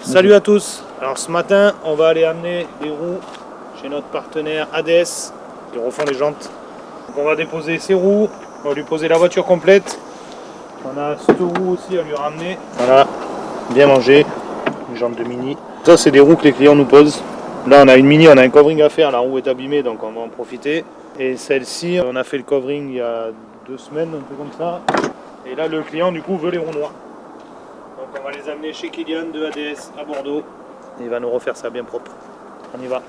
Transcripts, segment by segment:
Salut à tous. Alors ce matin, on va aller amener des roues chez notre partenaire ADS. Ils refont les jantes. Donc on va déposer ces roues. On va lui poser la voiture complète. On a cette roue aussi à lui ramener. Voilà, bien mangé. Une jante de Mini. Ça, c'est des roues que les clients nous posent. Là, on a une Mini, on a un covering à faire. La roue est abîmée, donc on va en profiter. Et celle-ci, on a fait le covering il y a 2 semaines, un peu comme ça. Et là, le client, du coup, veut les roues noires. Donc on va les amener chez Kylian de ADS à Bordeaux. Et il va nous refaire ça bien propre. On y va.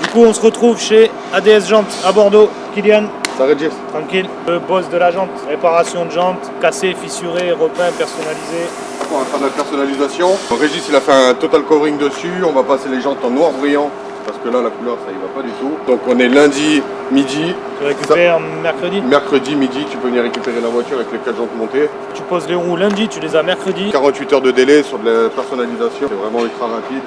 Du coup on se retrouve chez ADS Jantes à Bordeaux. Kylian. Ça Régis. Tranquille, le boss de la jante, réparation de jante, cassé, fissuré, repeint, personnalisé. On va faire de la personnalisation. Régis il a fait un total covering dessus, on va passer les jantes en noir brillant parce que là la couleur ça y va pas du tout. Donc on est lundi midi. Tu récupères mercredi. Mercredi midi tu peux venir récupérer la voiture avec les 4 jantes montées. Tu poses les roues lundi, tu les as mercredi. 48 heures de délai sur de la personnalisation, c'est vraiment ultra rapide.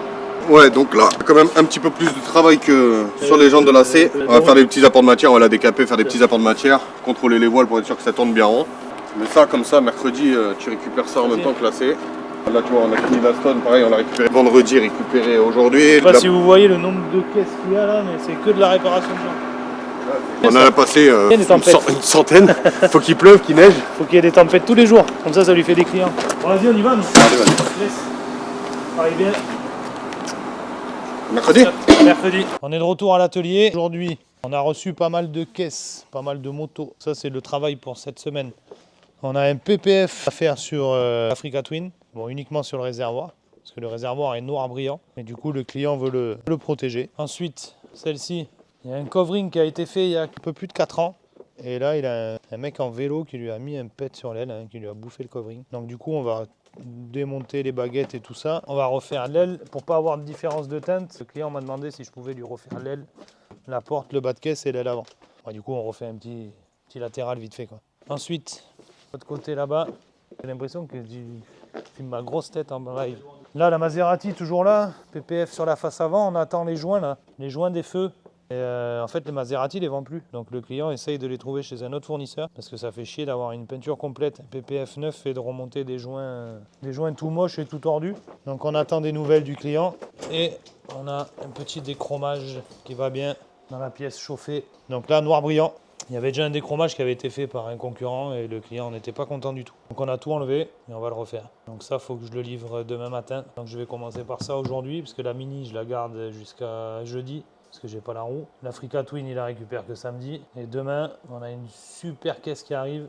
Ouais, donc là, quand même un petit peu plus de travail que sur les jantes de la C. On va faire des petits apports de matière, on va la décaper, faire des petits apports de matière, contrôler les voiles pour être sûr que ça tourne bien rond. Mais ça, comme ça, mercredi, tu récupères ça en même temps que la C. Là, tu vois, on a fini la stone, pareil, on l'a récupéré vendredi, récupéré aujourd'hui. Je sais pas si vous voyez le nombre de caisses qu'il y a là, mais c'est que de la réparation de jante. On en a passé une centaine. Faut qu'il pleuve, qu'il neige. Faut qu'il y ait des tempêtes tous les jours, comme ça lui fait des clients. Bon, vas-y, on y va, nous. Allez, vas-y. Laisse. Pareil bien. Mercredi. Mercredi. On est de retour à l'atelier. Aujourd'hui, on a reçu pas mal de caisses, pas mal de motos. Ça, c'est le travail pour cette semaine. On a un PPF à faire sur Africa Twin. Bon, uniquement sur le réservoir, parce que le réservoir est noir brillant. Et du coup, le client veut le protéger. Ensuite, celle-ci, il y a un covering qui a été fait il y a un peu plus de 4 ans. Et là, il a un mec en vélo qui lui a mis un pet sur l'aile, qui lui a bouffé le covering. Donc du coup, on va démonter les baguettes et tout ça. On va refaire l'aile pour pas avoir de différence de teinte. Le client m'a demandé si je pouvais lui refaire l'aile, la porte, le bas de caisse et l'aile avant. Bon, du coup, on refait un petit latéral vite fait, quoi. Ensuite, de l'autre côté là-bas, j'ai l'impression que tu filmes ma grosse tête en live. Là, la Maserati toujours là, PPF sur la face avant. On attend les joints là, les joints des feux. Et en fait, les Maserati les vendent plus. Donc le client essaye de les trouver chez un autre fournisseur parce que ça fait chier d'avoir une peinture complète, un PPF neuf et de remonter des joints tout moches et tout tordus. Donc on attend des nouvelles du client et on a un petit déchromage qui va bien dans la pièce chauffée. Donc là, noir brillant. Il y avait déjà un déchromage qui avait été fait par un concurrent et le client n'était pas content du tout. Donc on a tout enlevé et on va le refaire. Donc ça, il faut que je le livre demain matin. Donc je vais commencer par ça aujourd'hui parce que la Mini, je la garde jusqu'à jeudi. Parce que j'ai pas la roue. L'Africa Twin, il la récupère que samedi. Et demain, on a une super caisse qui arrive.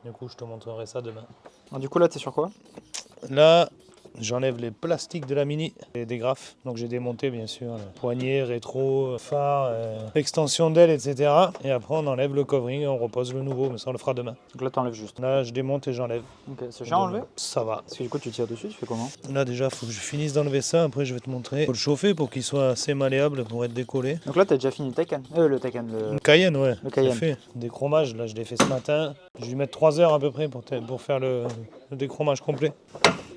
Du coup, je te montrerai ça demain. Alors, du coup, là, t'es sur quoi? Là, j'enlève les plastiques de la Mini et des graphes. Donc j'ai démonté bien sûr le poignet, rétro, phare, extension d'aile, etc. Et après on enlève le covering et on repose le nouveau, mais ça on le fera demain. Donc là, t'enlèves juste. Là je démonte et j'enlève. Ok, c'est chiant à enlever? Ça va. Parce que du coup, tu tires dessus, tu fais comment? Là déjà, il faut que je finisse d'enlever ça, après je vais te montrer. Faut le chauffer pour qu'il soit assez malléable pour être décollé. Donc là, t'as déjà fini le Taycan. Le Cayenne, ouais. Le Cayenne. J'ai fait des chromages, là je l'ai fait ce matin. Je vais lui mettre 3 heures à peu près pour faire le déchromage complet.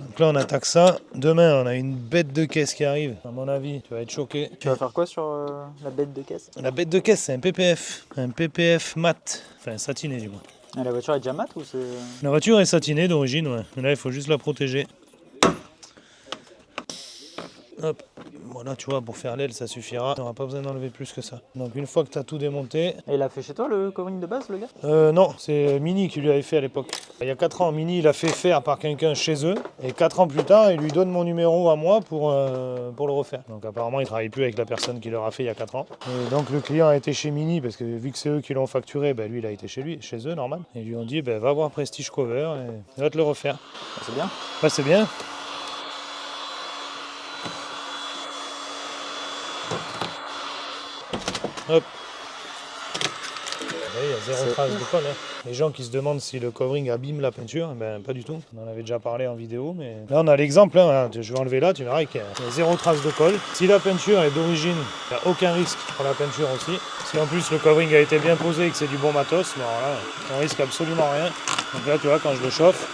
Donc là on attaque ça. Demain on a une bête de caisse qui arrive. À mon avis, tu vas être choqué. Tu vas faire quoi sur la bête de caisse? La bête de caisse, c'est un PPF. Un PPF mat. Enfin satiné du moins. Et la voiture est déjà mat ou c'est... La voiture est satinée d'origine, ouais. Mais là il faut juste la protéger. Hop. Voilà, tu vois, pour faire l'aile, ça suffira. On n'aura pas besoin d'enlever plus que ça. Donc une fois que tu as tout démonté... Et il a fait chez toi le covering de base, le gars? Non, c'est Mini qui lui avait fait à l'époque. Il y a 4 ans, Mini, il a fait faire par quelqu'un chez eux. Et 4 ans plus tard, il lui donne mon numéro à moi pour le refaire. Donc apparemment, il ne travaille plus avec la personne qui leur a fait il y a 4 ans. Et donc le client a été chez Mini, parce que vu que c'est eux qui l'ont facturé, ben, lui, il a été chez eux, normal. Et ils lui ont dit, ben, va voir Prestige Cover et il va te le refaire. C'est bien. Bah, c'est bien. Hop. Il y a zéro trace de colle. Hein. Les gens qui se demandent si le covering abîme la peinture, ben pas du tout. On en avait déjà parlé en vidéo, mais là on a l'exemple. Hein. Je vais enlever là, tu verras qu'il y a zéro trace de colle. Si la peinture est d'origine, il n'y a aucun risque pour la peinture aussi. Si en plus le covering a été bien posé et que c'est du bon matos, ben alors là, on risque absolument rien. Donc là, tu vois, quand je le chauffe,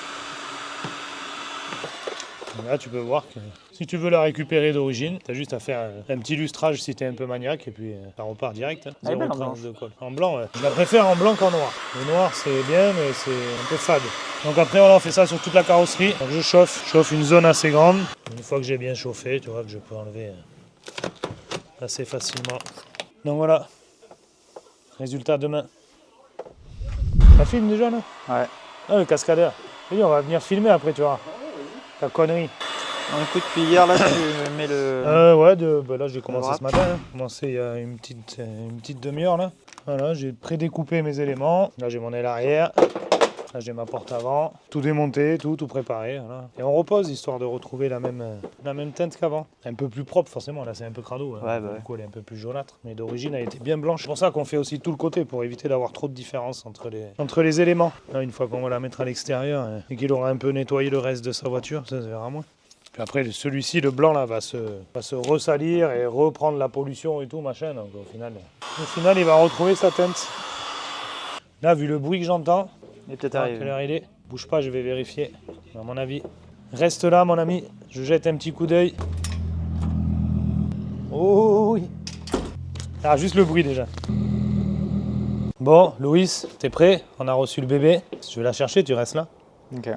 là, tu peux voir que si tu veux la récupérer d'origine, tu as juste à faire un petit lustrage si tu es un peu maniaque et puis ça repart direct. Hein. Elle est belle en 0,30 blanche. de colle. En blanc, ouais. Je la préfère en blanc qu'en noir. Le noir, c'est bien, mais c'est un peu fade. Donc après, voilà, on fait ça sur toute la carrosserie. Donc je chauffe une zone assez grande. Une fois que j'ai bien chauffé, tu vois, que je peux enlever assez facilement. Donc voilà, résultat demain. Ça filme déjà là? Ouais. Ah, le cascadeur. Oui, on va venir filmer après, tu vois. Ta connerie. Donc, écoute, depuis hier, là, tu mets le. Ouais, là j'ai commencé wrap. ce matin. Hein. J'ai commencé il y a une petite demi-heure là. Voilà, j'ai prédécoupé mes éléments. Là j'ai mon aile arrière. Là j'ai ma porte avant. Tout démonté, tout préparé. Voilà. Et on repose histoire de retrouver la même teinte qu'avant. Un peu plus propre forcément. Là c'est un peu crado. Hein. Ouais, bah Du coup elle est un peu plus jaunâtre. Mais d'origine elle était bien blanche. C'est pour ça qu'on fait aussi tout le côté pour éviter d'avoir trop de différence entre les éléments. Là, une fois qu'on va la mettre à l'extérieur et qu'il aura un peu nettoyé le reste de sa voiture, ça se verra moins. Puis après, celui-ci, le blanc, là, va se ressalir et reprendre la pollution et tout, machin. Donc au final, il va retrouver sa teinte. Là, vu le bruit que j'entends, Il est peut-être quelle arrivé. heure il est? Bouge pas, je vais vérifier. À mon avis. Reste là, mon ami. Je jette un petit coup d'œil. Oh oui. Ah, juste le bruit déjà. Bon, Louis, t'es prêt? On a reçu le bébé. Je vais la chercher, tu restes là. Ok.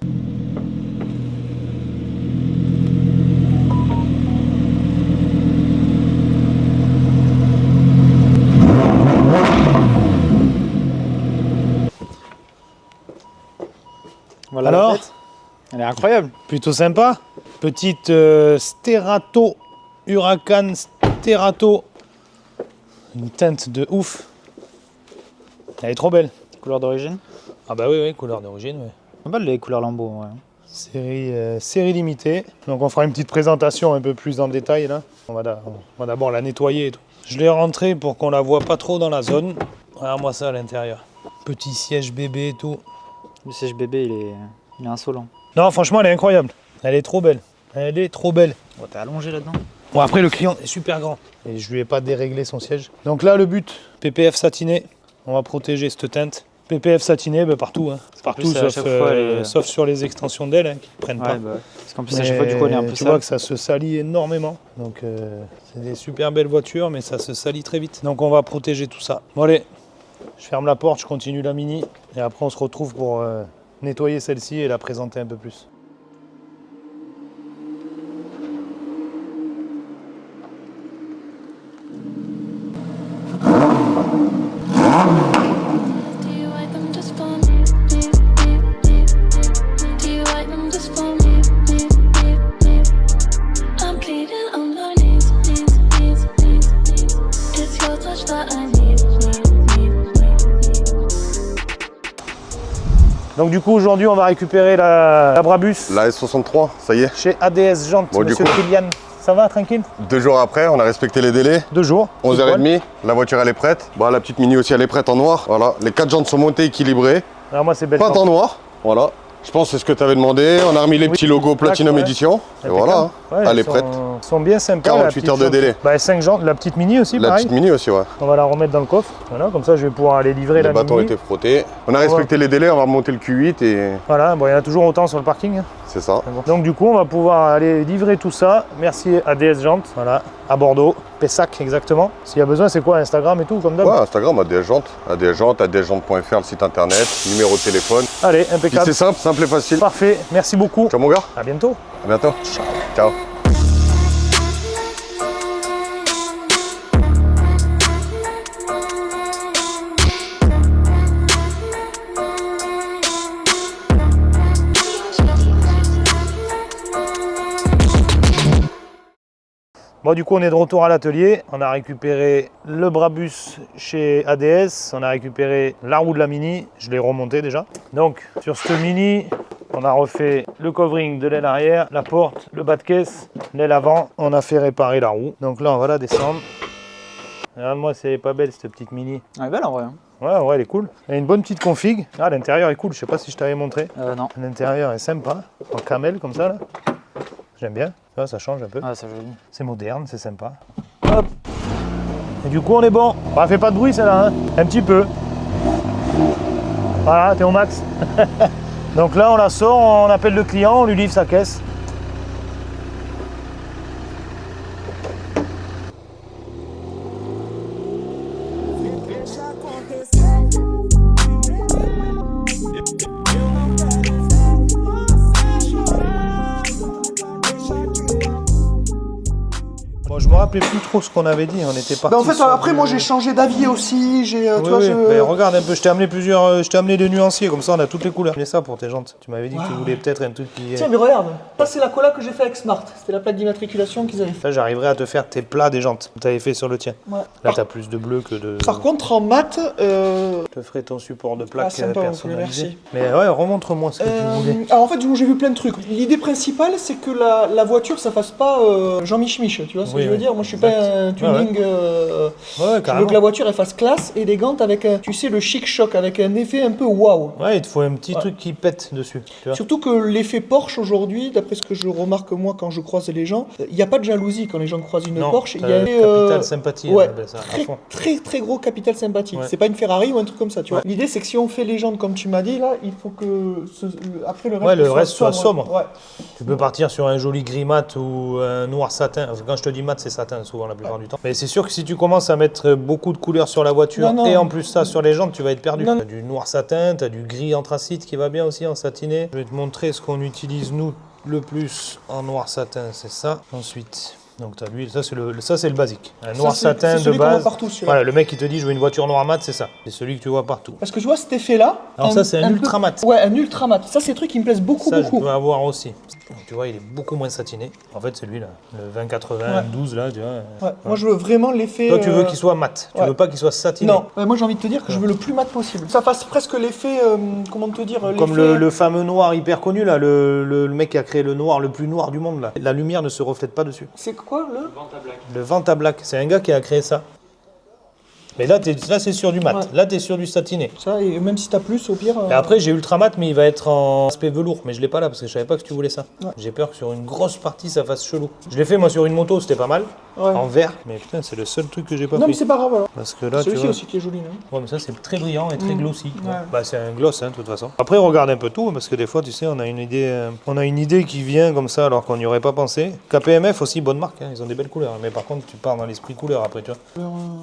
Voilà la Alors? tête. Elle est incroyable. Plutôt sympa. Petite Sterato, Huracan Sterato. Une teinte de ouf. Elle est trop belle. Couleur d'origine. Ah bah oui, couleur d'origine. Ouais. Pas mal les couleurs lambeaux, ouais. Série limitée. Donc on fera une petite présentation un peu plus en détail là. On va d'abord la nettoyer et tout. Je l'ai rentrée pour qu'on la voit pas trop dans la zone. Regarde-moi ça à l'intérieur. Petit siège bébé et tout. Le siège bébé, il est insolent. Non, franchement, elle est incroyable. Elle est trop belle. Elle est trop belle. Oh, t'es allongé là-dedans. Bon, après, le client est super grand. Et je lui ai pas déréglé son siège. Donc là, le but, PPF satiné. On va protéger cette teinte. PPF satiné, bah, partout. Hein. Partout, plus, à chaque fois, sauf sur les extensions d'aile, hein, qui ne prennent pas. Ouais, bah ouais. Parce qu'en plus, à chaque fois, du coup, elle est un peu tu sale. vois que ça se salit énormément. Donc, c'est des super belles voitures, mais ça se salit très vite. Donc, on va protéger tout ça. Bon, allez, je ferme la porte, je continue la Mini. Et après, on se retrouve pour nettoyer celle-ci et la présenter un peu plus. Do you like them just for me? Do you like them just for me? I'm pleading on my knees. It's your touch that I need. Donc, du coup, aujourd'hui, on va récupérer la Brabus La S63, ça y est. chez ADS Jantes, Bon, du monsieur coup. Kylian. Ça va, tranquille? 2 jours après, on a respecté les délais. 2 jours. 11h30, la voiture elle est prête. Bon, la petite Mini aussi elle est prête en noir. Voilà, les 4 jantes sont montées, équilibrées. Alors, moi, c'est belle. Peintes en noir. Voilà. Je pense que c'est ce que tu avais demandé. On a remis les petits logos Platinum ouais. Edition. Et voilà, hein. Ouais, elle est sont- prête. sont bien sympas. 48 la petite heures de jante. délai. Bah, 5 jantes, la petite Mini aussi, La pareil. petite Mini aussi, ouais. On va la remettre dans le coffre. Voilà, comme ça, je vais pouvoir aller livrer Les la bâtons Mini. étaient frottés. On a respecté les délais, on va remonter le Q8 et Voilà, bon, il y en a toujours autant sur le parking. Hein. c'est ça. Donc, du coup, on va pouvoir aller livrer tout ça. Merci à DS Jantes, voilà, à Bordeaux, Pessac exactement. S'il y a besoin, c'est quoi, Instagram et tout, comme d'hab? Ouais, Instagram, ADS Jantes, adsjantes.fr, le site internet, numéro de téléphone. Allez, Puis impeccable. c'est simple, simple et facile. Parfait, merci beaucoup. Ciao mon gars, À bientôt. à bientôt. Ciao. Bon, du coup, on est de retour à l'atelier. On a récupéré le Brabus chez ADS. On a récupéré la roue de la Mini. Je l'ai remonté déjà. Donc, sur cette Mini, on a refait le covering de l'aile arrière, la porte, le bas de caisse, l'aile avant. On a fait réparer la roue. Donc là, on va la descendre. Regarde-moi, c'est pas belle cette petite Mini. Elle est belle en vrai. Hein. Ouais, elle est cool. Elle a une bonne petite config. Ah, l'intérieur est cool. Je sais pas si je t'avais montré. Non. L'intérieur est sympa. En camel comme ça, là. J'aime bien. Tu vois, ça change un peu. Ah, c'est joli. C'est moderne, c'est sympa. Hop. Et du coup, on est bon. Bon, elle fait pas de bruit, celle-là, hein. Un petit peu. Voilà, t'es au max. Donc là, on la sort, on appelle le client, on lui livre sa caisse. Bon, je me rappelais plus trop ce qu'on avait dit, on était parti. Bah en fait, sur après, du- moi j'ai changé d'avis aussi. J'ai, tu Oui, vois, oui. je... Mais regarde un peu, je t'ai amené je t'ai amené des nuanciers, comme ça on a toutes les couleurs. Mais ça pour tes jantes, tu m'avais dit que tu voulais peut-être un truc qui... Tiens, mais regarde, ça c'est la colla que j'ai fait avec Smart. C'était la plaque d'immatriculation qu'ils avaient fait. Là j'arriverai à te faire tes plats des jantes que tu avais fait sur le tien. Ouais. Là t'as plus de bleu que de... Par contre, en mat, Je te ferai ton support de plaque Ah, sympa, personnalisé. merci. Mais ouais, remontre-moi ce que tu voulais. alors en fait, j'ai vu plein de trucs. L'idée principale, c'est que la voiture, ça fasse pas Jean Mich-Mich, tu vois ce que Oui, je veux oui. dire. Moi, je suis Exact. pas un tuning. Ouais, Je veux carrément. que la voiture, elle fasse classe, élégante, avec, tu sais, le chic choc, avec un effet un peu waouh. Ouais, il te faut un petit truc qui pète dessus. Tu vois. Surtout que l'effet Porsche aujourd'hui, d'après ce que je remarque moi quand je croise les gens, il n'y a pas de jalousie quand les gens croisent une Non, Porsche. Il y t'as a un capital sympathie, ouais, on appelle ça, à très, fond. très gros capital sympathie. Ouais. C'est pas une Ferrari ou un truc comme ça, tu vois. Ouais. L'idée c'est que si on fait légende comme tu m'as dit là, il faut que après le reste, Ouais, le reste soit sobre. Ouais. Tu peux partir sur un joli gris mat ou un noir satin. Enfin, quand je te dis mat, c'est satin souvent la plupart du temps. Mais c'est sûr que si tu commences à mettre beaucoup de couleurs sur la voiture Non, non. et en plus ça sur les jantes, tu vas être perdu. Non. T'as du noir satin, t'as du gris anthracite qui va bien aussi en satiné. Je vais te montrer ce qu'on utilise nous le plus en noir satin, c'est ça. Ensuite, donc t'as l'huile, ça c'est le basique. Un noir c'est satin de celui qu'on voit base. partout, celui-là. Voilà, le mec qui te dit je veux une voiture noire mat, c'est ça. C'est celui que tu vois partout. Parce que tu vois cet effet là. Alors ça, c'est un ultra mat. Ouais, un ultra mat. Ça c'est des trucs qui me plaisent beaucoup. Ça, je peux avoir aussi. Donc, tu vois, il est beaucoup moins satiné. En fait, c'est lui là, le 2080 Ouais. 12 là, tu vois. Ouais. Moi je veux vraiment l'effet. Toi, tu veux qu'il soit mat. Tu ouais. veux pas qu'il soit satiné. Non, moi j'ai envie de te dire que je veux le plus mat possible. Ça fasse presque l'effet, comment te dire, Comme l'effet- le fameux noir hyper connu là, le mec qui a créé le noir le plus noir du monde là. La lumière ne se reflète pas dessus. C'est quoi le Le Vanta Black, c'est un gars qui a créé ça. Mais là, là c'est sur du mat. Ouais. Là, t'es sur du satiné. Ça, et même si t'as plus, au pire. Et après, j'ai ultra mat, mais il va être en aspect velours. Mais je l'ai pas là parce que je savais pas que tu voulais ça. Ouais. J'ai peur que sur une grosse partie, ça fasse chelou. Je l'ai fait moi sur une moto, c'était pas mal. Ouais. En vert. Mais putain, c'est le seul truc que j'ai pas Non, mais pris. c'est pas grave alors. Parce que là, tu Celui-ci vois. aussi qui est joli, non Ouais, mais ça c'est très brillant et très glossy. Ouais. Bah, c'est un gloss hein, de toute façon. Après on regarde un peu tout parce que des fois tu sais on a une idée qui vient comme ça alors qu'on n'y aurait pas pensé. KPMF aussi bonne marque, hein, ils ont des belles couleurs. Mais par contre tu pars dans l'esprit couleur après tu vois.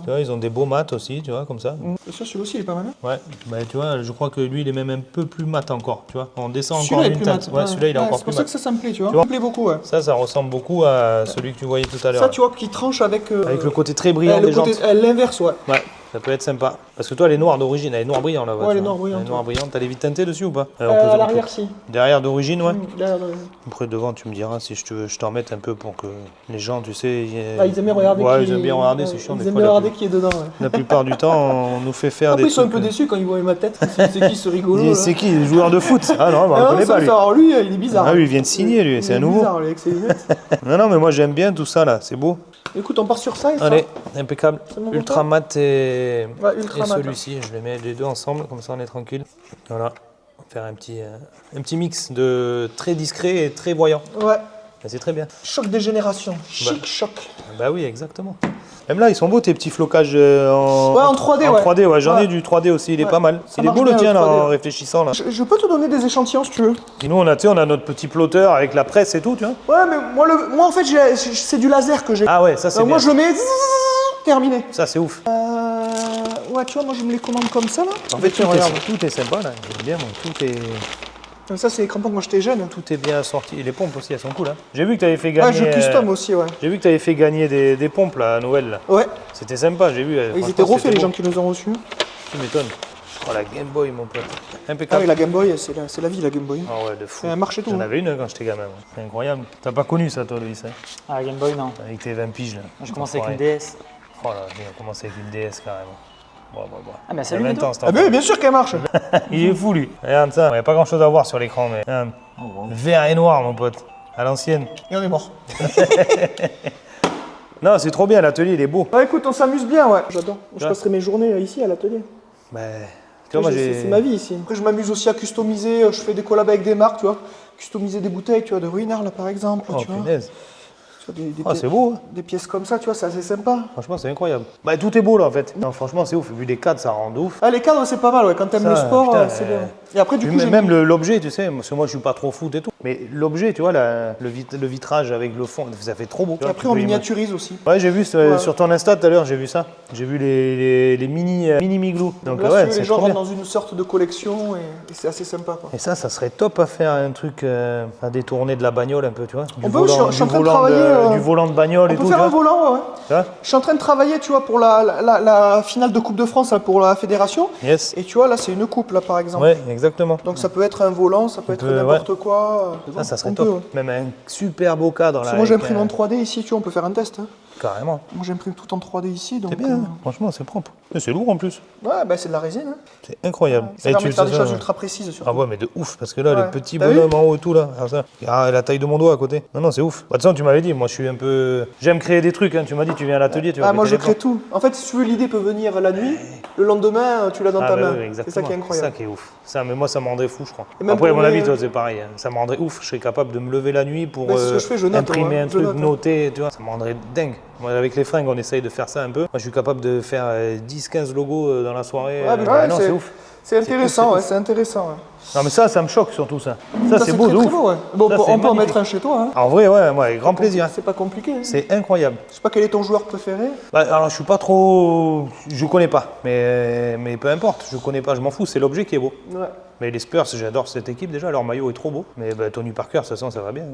Tu vois ils ont des beaux mats aussi tu vois comme ça. Ça, celui-là aussi, il est pas mal. Hein Ouais. Bah tu vois je crois que lui il est même un peu plus mat encore. Tu vois on descend Celui-là encore est une plus teinte. mat. Ouais celui-là il est encore c'est plus pour ça mat. que ça me plaît, tu vois. Tu vois Ça me plaît beaucoup, ouais. Ça ressemble beaucoup à celui que tu voyais tout à l'heure. Ça, tu vois, qui tranche avec. Avec le côté très brillant le des côté, jantes. l'inverse, ouais. Ouais, ça peut être sympa. Parce que toi, elle est noire d'origine, elle est noir brillant là. Ouais, elle est noire brillante, Elle est noir ouais. brillante. T'as les vitres teintées dessus ou pas À l'arrière, si. Derrière d'origine, ouais. Derrière, Après devant, tu me diras si je t'en mette un peu pour que les gens, tu sais. Ah, ils aiment bien regarder. Ouais, qui- ils aiment bien regarder, ouais, c'est chiant Ils des aiment fois. bien La, regarder qui est dedans, ouais. la plupart du temps, on nous fait faire Après, des ils sont un trucs. peu déçus quand ils voient ma tête. C'est qui ce rigolo là C'est qui, le joueur de foot Ah non, bah, on Ah, connaît ça, pas lui. alors lui, il est bizarre. Ah lui, il vient de signer lui, c'est Il un est nouveau. bizarre, lui, avec ses lunettes. Non, non, mais moi j'aime bien tout ça là, c'est beau. Écoute, on part sur ça et ça. Allez, impeccable. C'est mon Ultra montant mat et, Ouais, ultra et mat, celui-ci, je les mets les deux ensemble, comme ça on est tranquille. Voilà, on va faire un petit mix de très discret et très voyant. Ouais. Mais c'est très bien. Choc des générations. Chic choc. Bah oui, exactement. Même là, ils sont beaux tes petits flocages en, Ouais, en 3D, en ouais. 3D, ouais. J'en ai Ouais. du 3D aussi, il est Ouais. pas mal. Ça Il est marche beau le bien, tien le là, 3D, en ouais. réfléchissant là. Je peux te donner des échantillons si tu veux. Et nous, on a notre petit plotter avec la presse et tout, tu vois. Ouais, mais moi en fait, c'est du laser que j'ai. Ah ouais, ça c'est bien. Moi, je le mets. Terminé. Ça c'est ouf. Ouais, tu vois, moi, je me les commande comme ça là. En fait, Tiens, regarde. tout est sympa là. J'aime bien, moi. Ça, c'est les crampons quand j'étais jeune. Tout est bien assorti. Et les pompes aussi, elles sont cool. Hein. J'ai vu que tu avais fait gagner. Ouais, je custom aussi, ouais. J'ai vu que tu avais fait gagner des pompes là, à Noël. Là. Ouais. C'était sympa, j'ai vu. Ils franchement, étaient refaits, c'était les beau. gens qui nous ont reçus. Tu m'étonnes. Oh la Game Boy, mon pote. Ah Impeccable. oui, la Game Boy, c'est la vie, la Game Boy. Ah ouais, de fou. C'est un marché tout. J'en hein. avais une quand j'étais gamin. Ouais. C'est incroyable. T'as pas connu ça, toi, Loïs hein. Ah, Game Boy, non. Avec tes 20 piges là. Moi, j'ai commencé avec une Enfoiré. DS. Oh là, j'ai commencé avec une DS carrément. Bon. Ah, mais Il y a salut, 20 toi. ans, cet Ah, bah enfant. oui, bien sûr qu'elle marche. Il est fou lui. Regarde ça. Il n'y a pas grand chose à voir sur l'écran, mais. Vert et noir, mon pote. À l'ancienne. Et on est mort. Non, c'est trop bien, l'atelier il est beau. Ouais, écoute, on s'amuse bien, ouais. J'adore. Je Ouais. passerai mes journées ici à l'atelier. Bah, tu vois, moi j'ai. C'est ma vie ici. Après, je m'amuse aussi à customiser. Je fais des collabs avec des marques, tu vois. Customiser des bouteilles, tu vois, de Ruinart, là, par exemple. Oh tu vois. punaise. Tu vois, des, Ah, c'est beau, hein. des pièces comme ça, tu vois, c'est assez sympa. Franchement, c'est incroyable. Bah, tout est beau là en fait. Non, franchement, c'est ouf. Vu les cadres, ça rend de ouf. Ah, les cadres, c'est pas mal, ouais. Quand t'aimes Ça, le sport, putain, c'est bien. Et après, du Puis coup, j'ai même mis- l'objet, tu sais, parce que moi je suis pas trop foot et tout. Mais l'objet, tu vois, le vitrage avec le fond, ça fait trop beau. Et après, on miniaturise aussi. Ouais, j'ai vu Ouais. sur ton Insta tout à l'heure, j'ai vu ça. J'ai vu les mini miglous. Donc Là, ouais, les c'est gens trop rentrent bien. dans une sorte de collection et c'est assez sympa, quoi. Et ça serait top à faire un truc à détourner de la bagnole un peu, tu vois. Du On peut, je suis en train de travailler, du volant de bagnole On et peut tout. faire tu un vois. volant, ouais. Tu vois. Je suis en train de travailler, tu vois, pour la finale de Coupe de France, hein, pour la fédération. Yes. Et tu vois, là, c'est une coupe, là, par exemple. Ouais, exactement. Donc ça peut être un volant, ça peut être peut, n'importe quoi. Ça serait On top. peut, ouais. Même un super beau cadre Parce là. que moi, avec, j'imprime en 3D ici, tu vois, on peut faire un test. Hein. Carrément. Moi, j'imprime tout en 3D ici, donc... C'est bien, hein. Franchement, c'est propre. Et c'est lourd en plus. Ouais, bah, c'est de la résine. Hein. C'est incroyable. Ça Et permet de faire des ça, choses ultra précises, surtout. Ah ouais, mais de ouf, parce que là, Ouais. les petits T'as vu bonhommes en haut et tout là, alors ça, la taille de mon doigt à côté. Non, non, c'est ouf. Bah, de toute façon, tu m'avais dit, moi je suis un peu. J'aime créer des trucs, hein. Tu m'as dit, tu viens à l'atelier, tu vas Ah, moi, péter je les crée tout. En fait, si tu veux, l'idée peut venir la nuit, le lendemain, tu l'as dans plans. ta Ah, bah main. oui, C'est exactement. ça qui est C'est incroyable. ça qui est ouf. Ça, mais moi, ça me rendrait fou, je crois. Et même Après, à pour mon les- avis, toi, c'est pareil. Hein. Ça me rendrait ouf. Je serais capable de me lever la nuit pour Bah, c'est ce que je fais, je note, imprimer ouais. un Je truc, note, hein. noter, tu vois. Ça me rendrait dingue. Moi, avec les fringues, on essaye de faire ça un peu. Moi, je suis capable de faire 10-15 logos dans la soirée. Ouais, mais ouais, non, c'est ouf. C'est intéressant, ouf, ouais, c'est intéressant. Ouais. Non, mais ça me choque surtout, ça. Ça, c'est beau très, de très ouf. beau, ouais. Bon, Ça, on c'est peut en magnifique. mettre un chez toi. Hein. En vrai, ouais, moi, avec grand plaisir. C'est pas compliqué. Hein. C'est incroyable. Je sais pas quel est ton joueur préféré. Bah, alors, je suis pas trop. Je connais pas. Mais peu importe, je connais pas, je m'en fous. C'est l'objet qui est beau. Ouais. Mais les Spurs, j'adore cette équipe déjà. Leur maillot est trop beau. Mais bah, Tony Parker, de toute façon, ça va bien.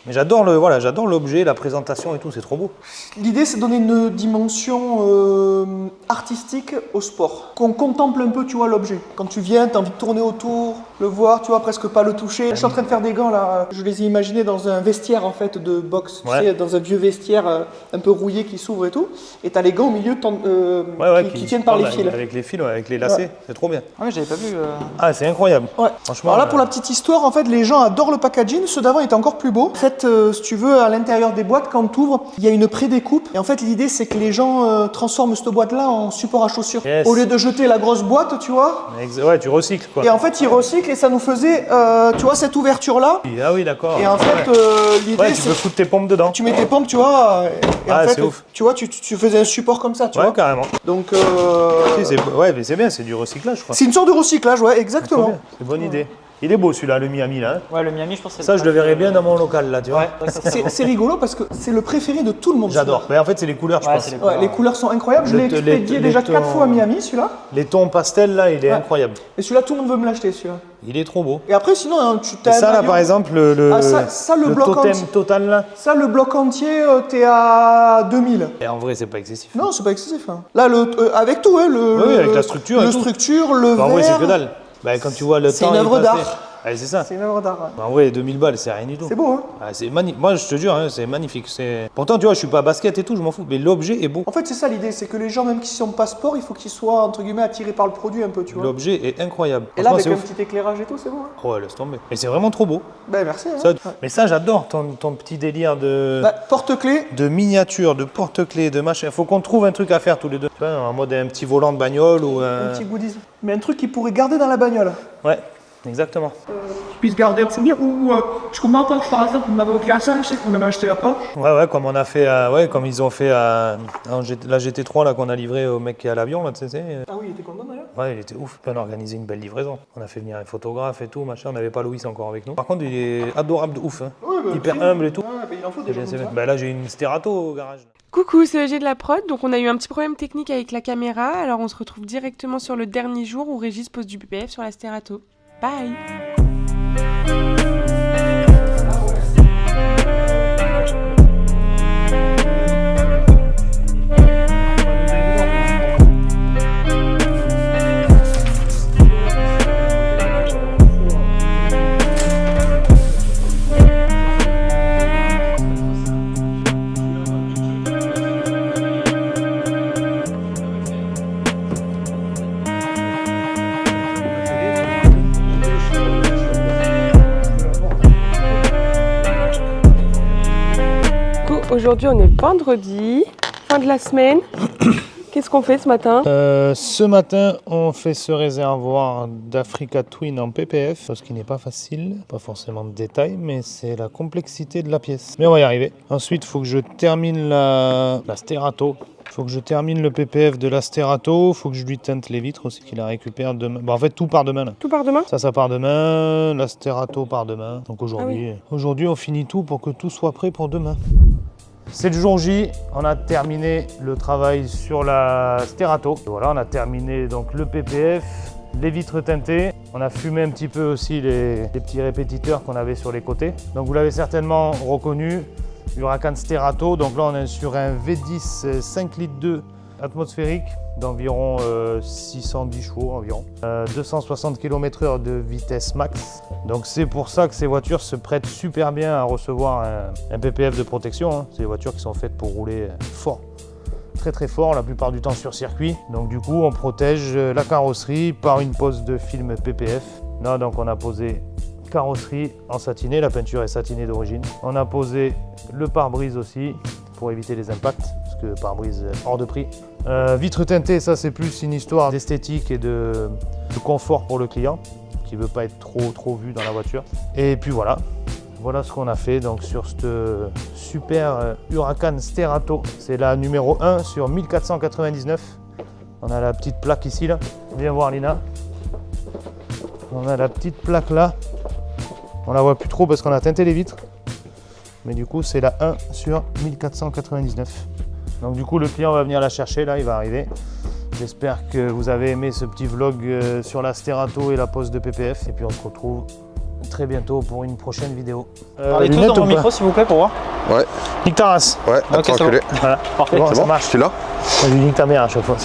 Mais j'adore j'adore l'objet, la présentation et tout. C'est trop beau. L'idée, c'est de donner une dimension artistique au sport. Qu'on contemple un peu, tu vois, l'objet. Quand tu viens, tu as envie de tourner autour, le voir, tu vois, presque pas le toucher. Je suis en train de faire des gants, là. Je les ai imaginés dans un vestiaire, en fait, de boxe. Tu Ouais. sais, dans un vieux vestiaire un peu rouillé qui s'ouvre et tout. Et tu as les gants au milieu qui tiennent par les fils. Avec les fils, ouais, avec les lacets. C'est trop bien. Ah, mais j'avais pas vu. Ah, c'est incroyable. Ouais. Franchement. Alors là, pour la petite histoire, en fait, les gens adorent le packaging. Ceux d'avant étaient encore plus beaux. En fait, si tu veux, à l'intérieur des boîtes, quand tu ouvres, il y a une pré-découpe. Et en fait, l'idée, c'est que les gens transforment cette boîte-là en support à chaussures. Yes. Au lieu de jeter la grosse boîte, tu vois. Ouais, tu recycles quoi. Et en fait, ils recyclent et ça nous faisait, tu vois, cette ouverture-là. Ah oui, d'accord. Et en fait, l'idée, Ouais, tu c'est peux foutre tes pompes dedans. tu mets tes pompes, tu vois. Et Ah, en fait, c'est ouf. tu vois, tu faisais un support comme ça, tu Ouais, vois. carrément. Donc, Si, ouais, mais c'est bien, c'est du recyclage, je crois. c'est une sorte de recyclage, ouais, Trop exactement. bien. C'est une bonne idée. Il est beau celui-là, le Miami là. Hein. Ouais, le Miami, je pense que c'est Ça, je le verrais bien dans mon local là, tu vois. Ouais, ça serait C'est rigolo parce que c'est le préféré de tout le monde. J'adore. Mais en fait, c'est les couleurs, je Ouais, pense. c'est les Ouais, les couleurs sont incroyables. Je l'ai expédié déjà 4 fois à Miami, celui-là. Les tons pastels là, il est Ouais. incroyable. Et celui-là, tout le monde veut me l'acheter, celui-là. Il est trop beau. Et après, sinon, hein, tu Et t'as ça là, par exemple, le Ah, ça, le bloc totem entier. total là. Ça, le bloc entier, t'es à 2000. Et en vrai, c'est pas excessif. Non, c'est pas excessif. Hein. Là, avec tout, hein, Oui, avec la structure et le tout. structure, le Bah, en verre. vrai, c'est que dalle. Bah, quand tu vois le C'est temps. une y œuvre passer. d'art. Ouais, c'est ça. C'est une œuvre d'art. Ouais. Bah, en vrai, 2000 balles, c'est rien du tout. C'est beau, hein. Ah, c'est magnifique. Moi, je te jure, hein, c'est magnifique. Pourtant, tu vois, je suis pas basket et tout, je m'en fous. Mais l'objet est beau. En fait, c'est ça l'idée, c'est que les gens, même qui sont pas sport, il faut qu'ils soient, entre guillemets, attirés par le produit un peu, tu vois. L'objet est incroyable. Et là, Franchement, avec c'est un ouf. petit éclairage et tout, c'est beau. Hein. Oh, ouais, laisse tomber. Mais c'est vraiment trop beau. Ben, merci. Hein. Ça, Ouais. mais ça, j'adore ton petit délire Bah, porte-clés. de miniature, de porte-clés, de machin. Faut qu'on trouve un truc à faire tous les deux. Tu vois, en mode un petit volant de bagnole ou Un petit goodies. Mais un truc qu'ils pourraient garder dans la bagnole. Ouais, exactement. Puisse garder un souvenir ou je comprends pas, par exemple, on avait aucun ça, je sais qu'on avait acheté la Porsche. Ouais, comme on a fait, comme ils ont fait la GT3 là qu'on a livré au mec qui est à l'avion là, tu sais. Ah oui, il était content d'ailleurs. Ouais, il était ouf. On a organisé une belle livraison. On a fait venir un photographe et tout, machin. On n'avait pas Louis encore avec nous. Par contre, il est adorable de ouf. Hein. Ouais, bah, Hyper si. humble et tout. Ouais, bah, il en faut C'est des bien, gens c'est comme bien. ça. Bah, là, j'ai une Sterato au garage. Coucou, c'est EG de la prod. Donc on a eu un petit problème technique avec la caméra, alors on se retrouve directement sur le dernier jour où Régis pose du PPF sur la Sterato. Bye. Aujourd'hui on est vendredi, fin de la semaine. Qu'est-ce qu'on fait ce matin? Ce matin, on fait ce réservoir d'Africa Twin en PPF, ce qui n'est pas facile, pas forcément de détails, mais c'est la complexité de la pièce. Mais on va y arriver. Ensuite, il faut que je termine la Sterato. Il faut que je termine le PPF de la Sterato, il faut que je lui teinte les vitres aussi, qu'il la récupère demain. Bon, en fait, tout part demain là. Tout part demain? Ça part demain, la Sterato part demain. Donc aujourd'hui, aujourd'hui, on finit tout pour que tout soit prêt pour demain. C'est le jour J, on a terminé le travail sur la Sterato. Voilà, on a terminé donc le PPF, les vitres teintées. On a fumé un petit peu aussi les petits répétiteurs qu'on avait sur les côtés. Donc vous l'avez certainement reconnu, Huracan Sterato. Donc là on est sur un V10 5 litres 2 atmosphérique d'environ 610 chevaux environ, 260 km/h de vitesse max. Donc c'est pour ça que ces voitures se prêtent super bien à recevoir un PPF de protection. Hein. C'est des voitures qui sont faites pour rouler fort, très fort, la plupart du temps sur circuit. Donc du coup on protège la carrosserie par une pose de film PPF. Là donc on a posé carrosserie en satiné, la peinture est satinée d'origine. On a posé le pare-brise aussi pour éviter les impacts, parce que pare-brise hors de prix. Vitres teintées, ça c'est plus une histoire d'esthétique et de confort pour le client, qui ne veut pas être trop vu dans la voiture. Et puis voilà, voilà ce qu'on a fait donc sur cette super Huracan Sterato. C'est la numéro 1 sur 1499. On a la petite plaque ici là, viens voir Lina. On a la petite plaque là. On la voit plus trop parce qu'on a teinté les vitres. Mais du coup, c'est la 1 sur 1499. Donc du coup, le client va venir la chercher, là, il va arriver. J'espère que vous avez aimé ce petit vlog sur la Sterato et la pose de PPF. Et puis on se retrouve très bientôt pour une prochaine vidéo. Parlez tous dans mon micro s'il vous plaît pour voir. Ouais, Nique ta race. ouais, Ok, attends, c'est bon. enculé. Voilà, parfait. Bon, C'est ça bon, marche. tu es là? Vas-y, nique ta mère à chaque fois.